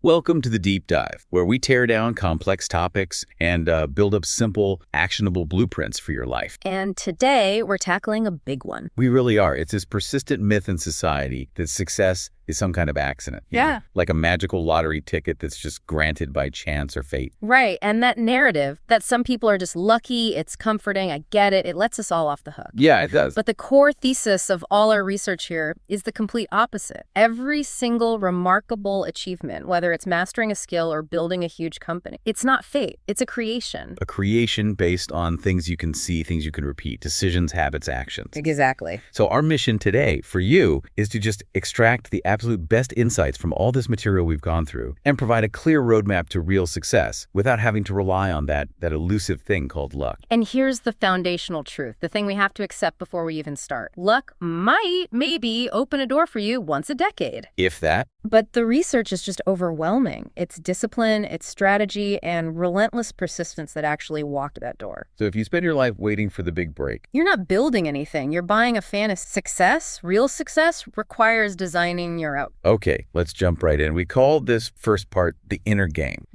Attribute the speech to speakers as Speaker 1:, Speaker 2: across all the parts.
Speaker 1: Welcome to the Deep Dive, where we tear down complex topics and build up simple, actionable blueprints for your life.
Speaker 2: And today, we're tackling a big one.
Speaker 1: We really are. It's this persistent myth in society that success is some kind of accident.
Speaker 2: Yeah.
Speaker 1: Like a magical lottery ticket that's just granted by chance or fate.
Speaker 2: Right, and that narrative that some people are just lucky, it's comforting, I get it, it lets us all off the hook.
Speaker 1: Yeah, it does.
Speaker 2: But the core thesis of all our research here is the complete opposite. Every single remarkable achievement, whether it's mastering a skill or building a huge company, it's not fate, it's a creation.
Speaker 1: A creation based on things you can see, things you can repeat, decisions, habits, actions.
Speaker 2: Exactly.
Speaker 1: So our mission today for you is to just extract the absolute best insights from all this material we've gone through and provide a clear roadmap to real success without having to rely on that elusive thing called luck.
Speaker 2: And here's the foundational truth, the thing we have to accept before we even start. Luck might, maybe, open a door for you once a decade.
Speaker 1: If that.
Speaker 2: But the research is just overwhelming. It's discipline, it's strategy, and relentless persistence that actually walked that door.
Speaker 1: So if you spend your life waiting for the big break,
Speaker 2: you're not building anything. You're buying a fantasy. Success, real success, requires designing your out.
Speaker 1: Okay, let's jump right in. We call this first part the inner game.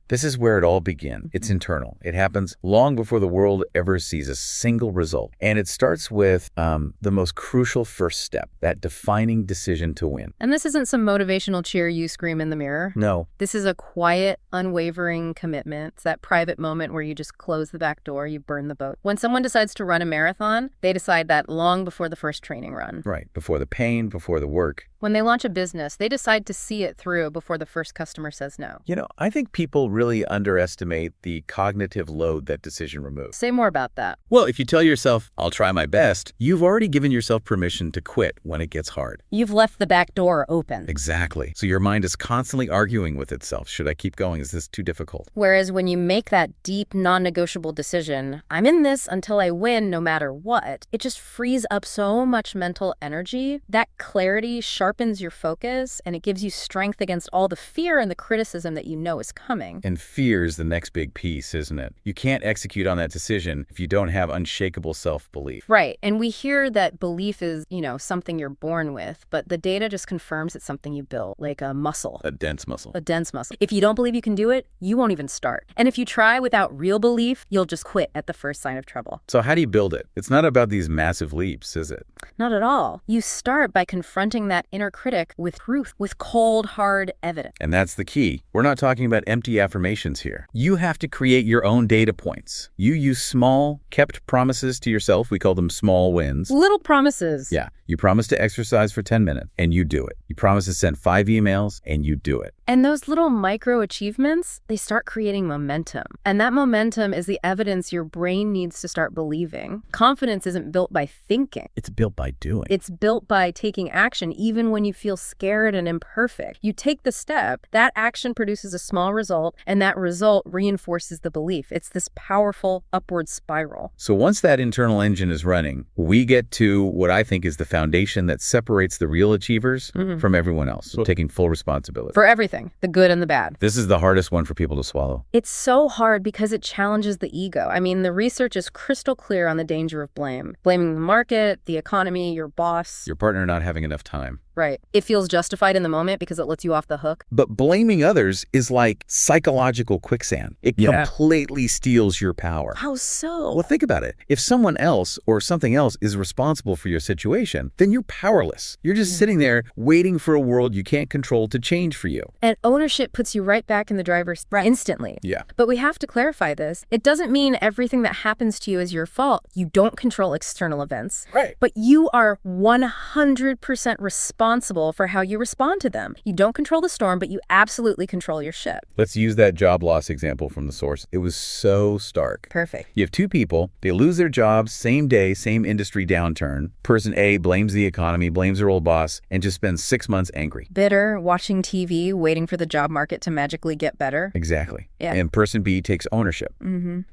Speaker 1: This is where it all begins. It's internal. It happens long before the world ever sees a single result. And it starts with the most crucial first step, that defining decision to win.
Speaker 2: And this isn't some motivational cheer you scream in the mirror.
Speaker 1: No.
Speaker 2: This is a quiet, unwavering commitment. It's that private moment where you just close the back door, you burn the boat. When someone decides to run a marathon, they decide that long before the first training run.
Speaker 1: Right, before the pain, before the work.
Speaker 2: When they launch a business, they decide to see it through before the first customer says no.
Speaker 1: You know, I think people really underestimate the cognitive load that decision removes.
Speaker 2: Say more about that.
Speaker 1: Well, if you tell yourself, I'll try my best, you've already given yourself permission to quit when it gets hard.
Speaker 2: You've left the back door open.
Speaker 1: Exactly. So your mind is constantly arguing with itself. Should I keep going? Is this too difficult?
Speaker 2: Whereas when you make that deep, non-negotiable decision, I'm in this until I win no matter what, it just frees up so much mental energy. That clarity sharpens your focus, and it gives you strength against all the fear and the criticism that you know is coming.
Speaker 1: And fear is the next big piece, isn't it? You can't execute on that decision if you don't have unshakable self-belief.
Speaker 2: Right. And we hear that belief is, something you're born with, but the data just confirms it's something you build, like a muscle.
Speaker 1: A dense muscle.
Speaker 2: A dense muscle. If you don't believe you can do it, you won't even start. And if you try without real belief, you'll just quit at the first sign of trouble.
Speaker 1: So how do you build it? It's not about these massive leaps, is it?
Speaker 2: Not at all. You start by confronting that inner critic with truth, with cold, hard evidence.
Speaker 1: And that's the key. We're not talking about empty affirmations here. You have to create your own data points. You use small, kept promises to yourself. We call them small wins.
Speaker 2: Little promises.
Speaker 1: Yeah. You promise to exercise for 10 minutes, and you do it. You promise to send 5 emails, and you do it.
Speaker 2: And those little micro achievements, they start creating momentum. And that momentum is the evidence your brain needs to start believing. Confidence isn't built by thinking.
Speaker 1: It's built by doing.
Speaker 2: It's built by taking action, even when you feel scared and imperfect. You take the step, that action produces a small result, and that result reinforces the belief. It's this powerful upward spiral.
Speaker 1: So once that internal engine is running, we get to what I think is the foundation that separates the real achievers from everyone else, taking full responsibility.
Speaker 2: For everything, the good and the bad.
Speaker 1: This is the hardest one for people to swallow.
Speaker 2: It's so hard because it challenges the ego. I mean, the research is crystal clear on the danger of blame. Blaming the market, the economy, your boss.
Speaker 1: Your partner not having enough time.
Speaker 2: Right. It feels justified in the moment because it lets you off the hook.
Speaker 1: But blaming others is like psychological quicksand. It completely steals your power.
Speaker 2: How so?
Speaker 1: Well, think about it. If someone else or something else is responsible for your situation, then you're powerless. You're just sitting there waiting for a world you can't control to change for you.
Speaker 2: And ownership puts you right back in the driver's seat instantly.
Speaker 1: Yeah.
Speaker 2: But we have to clarify this. It doesn't mean everything that happens to you is your fault. You don't control external events.
Speaker 1: Right.
Speaker 2: But you are 100% responsible for how you respond to them. You don't control the storm, but you absolutely control your ship.
Speaker 1: Let's use that job loss example from the source. It was so stark.
Speaker 2: Perfect.
Speaker 1: You have two people, they lose their jobs, same day, same industry downturn. Person A blames the economy, blames their old boss, and just spends 6 months angry.
Speaker 2: Bitter, watching TV, waiting for the job market to magically get better.
Speaker 1: Exactly.
Speaker 2: Yeah.
Speaker 1: And person B takes ownership.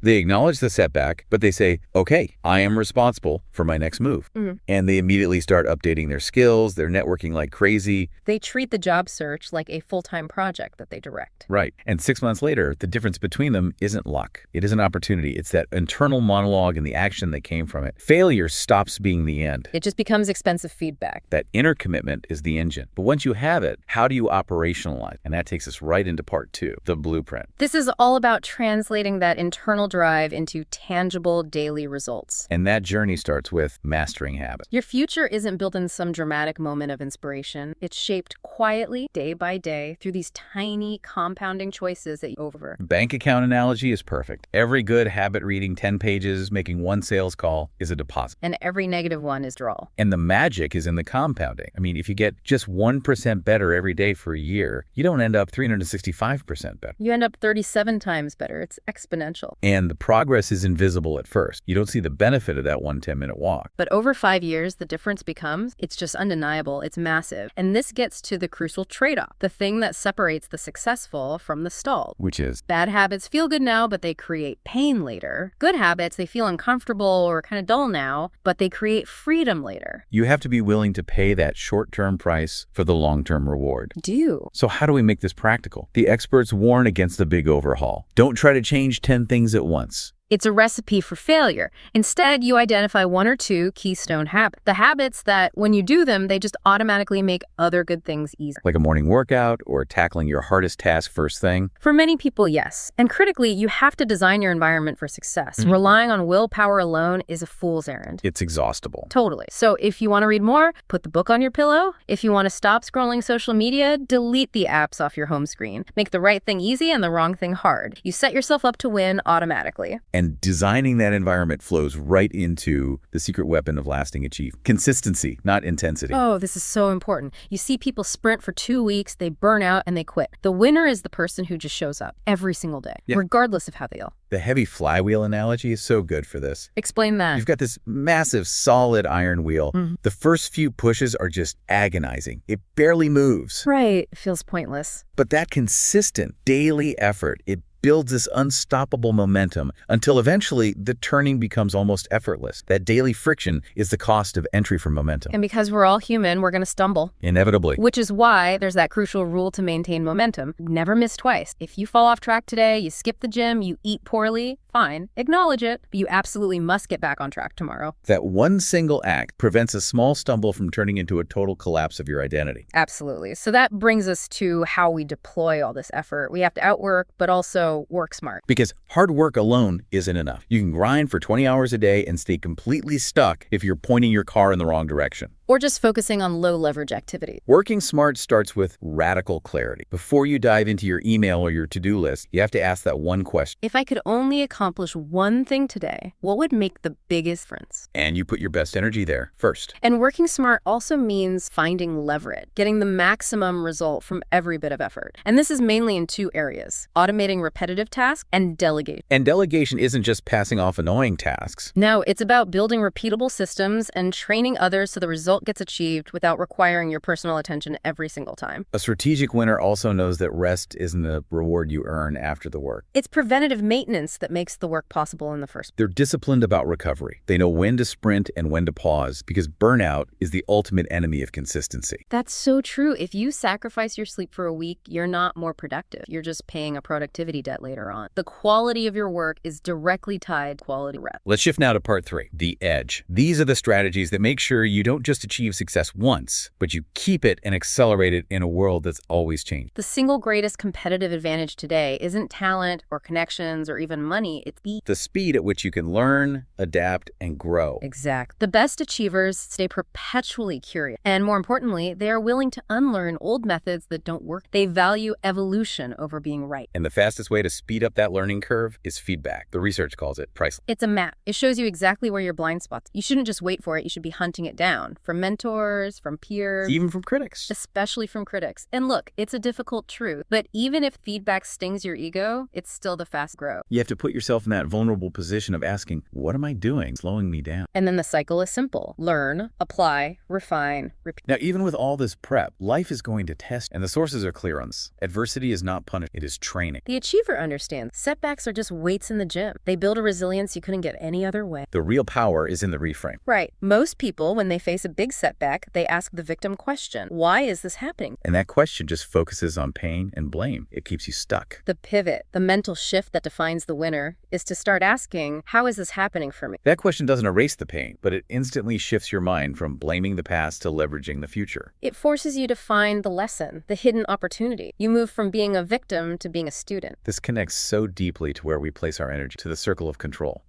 Speaker 1: They acknowledge the setback, but they say, okay, I am responsible for my next move. And they immediately start updating their skills, their network working like crazy.
Speaker 2: They treat the job search like a full-time project that they direct.
Speaker 1: Right. And 6 months later, the difference between them isn't luck. It is an opportunity. It's that internal monologue and the action that came from it. Failure stops being the end.
Speaker 2: It just becomes expensive feedback.
Speaker 1: That inner commitment is the engine. But once you have it, how do you operationalize? And that takes us right into part 2, the blueprint.
Speaker 2: This is all about translating that internal drive into tangible daily results.
Speaker 1: And that journey starts with mastering habits.
Speaker 2: Your future isn't built in some dramatic moment of inspiration. It's shaped quietly, day by day, through these tiny compounding choices that you over.
Speaker 1: Bank account analogy is perfect. Every good habit reading 10 pages, making one sales call is a deposit.
Speaker 2: And every negative one is draw.
Speaker 1: And the magic is in the compounding. I mean, if you get just 1% better every day for a year, you don't end up 365% better.
Speaker 2: You end up 37 times better. It's exponential.
Speaker 1: And the progress is invisible at first. You don't see the benefit of that 1 10-minute walk.
Speaker 2: But over 5 years, the difference becomes, it's just undeniable. It's massive. And this gets to the crucial trade-off, the thing that separates the successful from the stalled.
Speaker 1: Which is?
Speaker 2: Bad habits feel good now, but they create pain later. Good habits, they feel uncomfortable or kind of dull now, but they create freedom later.
Speaker 1: You have to be willing to pay that short-term price for the long-term reward.
Speaker 2: Do.
Speaker 1: So how do we make this practical? The experts warn against the big overhaul. Don't try to change 10 things at once.
Speaker 2: It's a recipe for failure. Instead, you identify 1 or 2 keystone habits. The habits that, when you do them, they just automatically make other good things easier.
Speaker 1: Like a morning workout or tackling your hardest task first thing?
Speaker 2: For many people, yes. And critically, you have to design your environment for success. Relying on willpower alone is a fool's errand.
Speaker 1: It's exhaustible.
Speaker 2: Totally. So if you want to read more, put the book on your pillow. If you want to stop scrolling social media, delete the apps off your home screen. Make the right thing easy and the wrong thing hard. You set yourself up to win automatically.
Speaker 1: And designing that environment flows right into the secret weapon of lasting achievement. Consistency, not intensity.
Speaker 2: Oh, this is so important. You see people sprint for 2 weeks, they burn out, and they quit. The winner is the person who just shows up every single day, regardless of how they feel.
Speaker 1: The heavy flywheel analogy is so good for this.
Speaker 2: Explain that.
Speaker 1: You've got this massive, solid iron wheel. The first few pushes are just agonizing. It barely moves.
Speaker 2: Right. It feels pointless.
Speaker 1: But that consistent daily effort, it builds this unstoppable momentum until eventually the turning becomes almost effortless. That daily friction is the cost of entry for momentum.
Speaker 2: And because we're all human, we're going to stumble.
Speaker 1: Inevitably.
Speaker 2: Which is why there's that crucial rule to maintain momentum. Never miss twice. If you fall off track today, you skip the gym, you eat poorly, fine, acknowledge it, but you absolutely must get back on track tomorrow.
Speaker 1: That one single act prevents a small stumble from turning into a total collapse of your identity.
Speaker 2: Absolutely. So that brings us to how we deploy all this effort. We have to outwork, but also work smart.
Speaker 1: Because hard work alone isn't enough. You can grind for 20 hours a day and stay completely stuck if you're pointing your car in the wrong direction.
Speaker 2: Or just focusing on low-leverage activity.
Speaker 1: Working smart starts with radical clarity. Before you dive into your email or your to-do list, you have to ask that one question.
Speaker 2: If I could only accomplish one thing today, what would make the biggest difference?
Speaker 1: And you put your best energy there first.
Speaker 2: And working smart also means finding leverage, getting the maximum result from every bit of effort. And this is mainly in 2 areas: automating repetitive tasks and delegation.
Speaker 1: And delegation isn't just passing off annoying tasks.
Speaker 2: No, it's about building repeatable systems and training others so the result gets achieved without requiring your personal attention every single time.
Speaker 1: A strategic winner also knows that rest isn't the reward you earn after the work.
Speaker 2: It's preventative maintenance that makes the work possible in the first place.
Speaker 1: They're disciplined about recovery. They know when to sprint and when to pause because burnout is the ultimate enemy of consistency.
Speaker 2: That's so true. If you sacrifice your sleep for a week, you're not more productive. You're just paying a productivity debt later on. The quality of your work is directly tied to quality rest.
Speaker 1: Let's shift now to part 3, the edge. These are the strategies that make sure you don't just achieve success once, but you keep it and accelerate it in a world that's always changing.
Speaker 2: The single greatest competitive advantage today isn't talent or connections or even money. It's the
Speaker 1: speed at which you can learn, adapt, and grow.
Speaker 2: Exact. The best achievers stay perpetually curious. And more importantly, they are willing to unlearn old methods that don't work. They value evolution over being right.
Speaker 1: And the fastest way to speed up that learning curve is feedback. The research calls it priceless.
Speaker 2: It's a map. It shows you exactly where your blind spots. You shouldn't just wait for it. You should be hunting it down from mentors, from peers,
Speaker 1: even from critics.
Speaker 2: Especially from critics. And look, it's a difficult truth, but even if feedback stings your ego, it's still the fast growth.
Speaker 1: You have to put yourself in that vulnerable position of asking, what am I doing? Slowing me down.
Speaker 2: And then the cycle is simple. Learn, apply, refine, repeat.
Speaker 1: Now, even with all this prep, life is going to test, and the sources are clear on this. Adversity is not punishment, it is training.
Speaker 2: The achiever understands setbacks are just weights in the gym. They build a resilience you couldn't get any other way.
Speaker 1: The real power is in the reframe.
Speaker 2: Right. Most people, when they face a big big setback, they ask the victim question. Why is this happening?
Speaker 1: And that question just focuses on pain and blame. It keeps you stuck.
Speaker 2: The pivot, the mental shift that defines the winner, is to start asking, how is this happening for me?
Speaker 1: That question doesn't erase the pain, but it instantly shifts your mind from blaming the past to leveraging the future.
Speaker 2: It forces you to find the lesson, the hidden opportunity. You move from being a victim to being a student.
Speaker 1: This connects so deeply to where we place our energy, to the circle of control.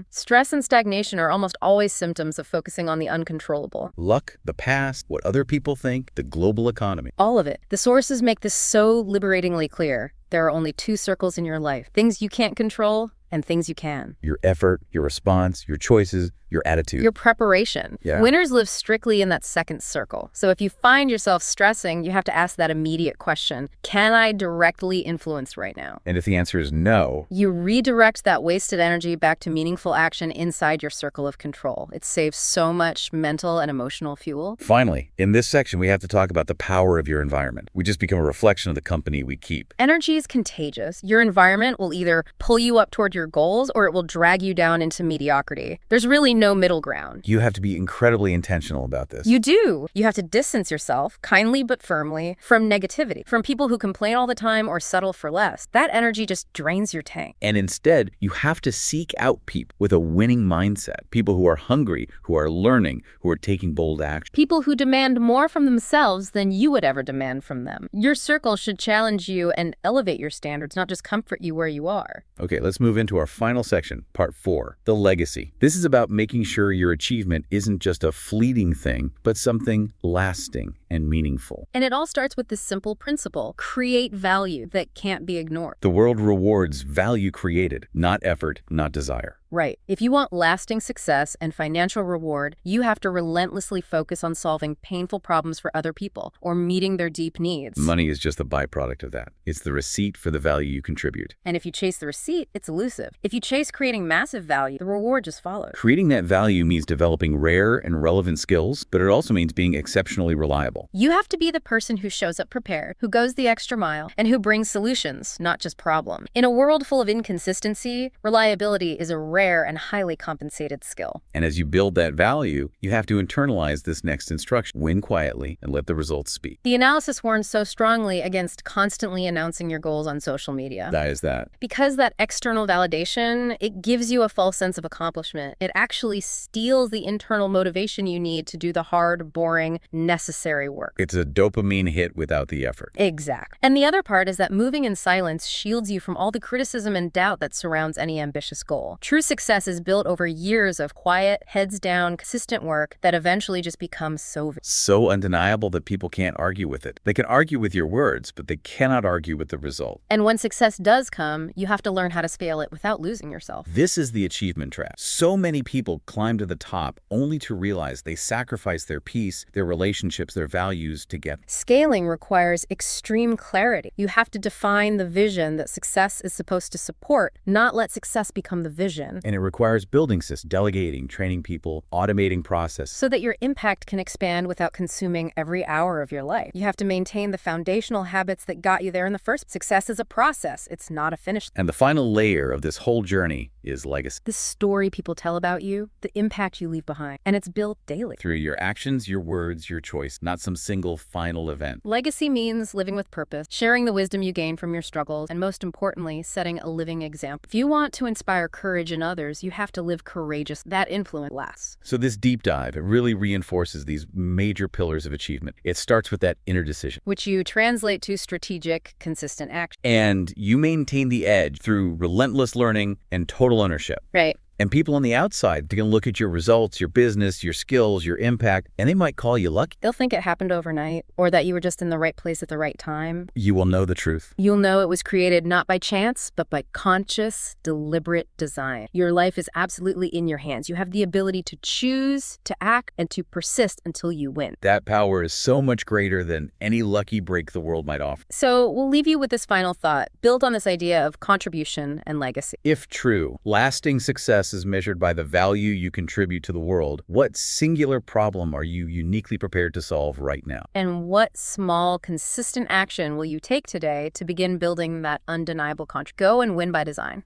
Speaker 2: Stress and stagnation are almost always symptoms of focusing on the uncontrollable.
Speaker 1: Luck, the past, what other people think, the global economy.
Speaker 2: All of it. The sources make this so liberatingly clear. There are only two circles in your life: things you can't control and things you can.
Speaker 1: Your effort, your response, your choices, your attitude.
Speaker 2: Your preparation.
Speaker 1: Yeah.
Speaker 2: Winners live strictly in that second circle. So if you find yourself stressing, you have to ask that immediate question: can I directly influence right now?
Speaker 1: And if the answer is no,
Speaker 2: you redirect that wasted energy back to meaningful action inside your circle of control. It saves so much mental and emotional fuel.
Speaker 1: Finally, in this section, we have to talk about the power of your environment. We just become a reflection of the company we keep.
Speaker 2: Energy is contagious. Your environment will either pull you up toward your goals or it will drag you down into mediocrity. There's really no middle ground.
Speaker 1: You have to be incredibly intentional about this.
Speaker 2: You do. You have to distance yourself, kindly but firmly, from negativity, from people who complain all the time or settle for less. That energy just drains your tank.
Speaker 1: And instead, you have to seek out people with a winning mindset, people who are hungry, who are learning, who are taking bold action.
Speaker 2: People who demand more from themselves than you would ever demand from them. Your circle should challenge you and elevate your standards, not just comfort you where you are.
Speaker 1: Okay, let's move into our final section, part 4, the legacy. This is about making sure your achievement isn't just a fleeting thing, but something lasting and meaningful.
Speaker 2: And it all starts with this simple principle: create value that can't be ignored.
Speaker 1: The world rewards value created, not effort, not desire.
Speaker 2: Right. If you want lasting success and financial reward, you have to relentlessly focus on solving painful problems for other people or meeting their deep needs.
Speaker 1: Money is just a byproduct of that. It's the receipt for the value you contribute.
Speaker 2: And if you chase the receipt, it's elusive. If you chase creating massive value, the reward just follows.
Speaker 1: Creating that value means developing rare and relevant skills, but it also means being exceptionally reliable.
Speaker 2: You have to be the person who shows up prepared, who goes the extra mile, and who brings solutions, not just problems. In a world full of inconsistency, reliability is a rare and highly compensated skill.
Speaker 1: And as you build that value, you have to internalize this next instruction: win quietly and let the results speak.
Speaker 2: The analysis warns so strongly against constantly announcing your goals on social media.
Speaker 1: That is that.
Speaker 2: Because that external validation, it gives you a false sense of accomplishment. It actually steals the internal motivation you need to do the hard, boring, necessary work.
Speaker 1: It's a dopamine hit without the effort.
Speaker 2: Exactly. And the other part is that moving in silence shields you from all the criticism and doubt that surrounds any ambitious goal. True success is built over years of quiet, heads down, consistent work that eventually just becomes
Speaker 1: so undeniable that people can't argue with it. They can argue with your words, but they cannot argue with the result.
Speaker 2: And when success does come, you have to learn how to scale it without losing yourself.
Speaker 1: This is the achievement trap. So many people climb to the top only to realize they sacrifice their peace, their relationships, their values to get.
Speaker 2: Scaling requires extreme clarity. You have to define the vision that success is supposed to support, not let success become the vision.
Speaker 1: And it requires building systems, delegating, training people, automating processes.
Speaker 2: So that your impact can expand without consuming every hour of your life. You have to maintain the foundational habits that got you there in the first. Success is a process. It's not a finish.
Speaker 1: And the final layer of this whole journey is legacy.
Speaker 2: The story people tell about you, the impact you leave behind. And it's built daily.
Speaker 1: Through your actions, your words, your choice, not some single final event.
Speaker 2: Legacy means living with purpose, sharing the wisdom you gain from your struggles, and most importantly, setting a living example. If you want to inspire courage in others, you have to live courageous. That influence lasts.
Speaker 1: So this deep dive, it really reinforces these major pillars of achievement. It starts with that inner decision,
Speaker 2: which you translate to strategic, consistent action.
Speaker 1: And you maintain the edge through relentless learning and total ownership.
Speaker 2: Right.
Speaker 1: And people on the outside, they can look at your results, your business, your skills, your impact, and they might call you lucky.
Speaker 2: They'll think it happened overnight, or that you were just in the right place at the right time.
Speaker 1: You will know the truth.
Speaker 2: You'll know it was created not by chance, but by conscious, deliberate design. Your life is absolutely in your hands. You have the ability to choose, to act, and to persist until you win.
Speaker 1: That power is so much greater than any lucky break the world might offer.
Speaker 2: So we'll leave you with this final thought, built on this idea of contribution and legacy.
Speaker 1: If true, lasting success is measured by the value you contribute to the world. What singular problem are you uniquely prepared to solve right now?
Speaker 2: And what small, consistent action will you take today to begin building that undeniable contribution? Go and win by design.